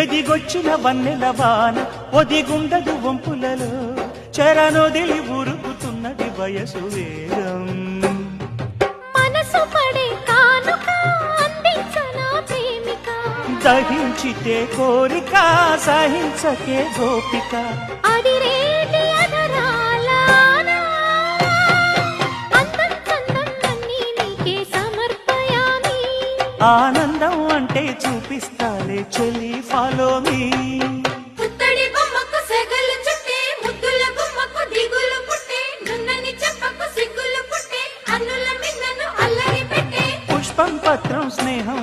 ఎదిగొచ్చిన వన్నెల వాన ఒదిగుండదు వంపులలో చెరనొదిలి ఉరుకుతున్నది వయసు వేగం మనసు పడే కానుక అందించనా ప్రేమిక దహించితే కోరిక సహించకే గోపిక అదిరేటి అధరాలానా అందం చందం అన్నీ నీకే సమర్పయామి ఆనందం అంటే చూపిస్తాలే చెలి ఫాలో మీ పుత్తడి బొమ్మకు సెగలు చుట్టే ముద్దుల బొమ్మకు దిగులు పుట్టే నున్నని చెప్పకు సిగ్గులు పుట్టే అన్నుల మిన్నను అల్లరి పెట్టే పుష్పం పత్రం స్నేహం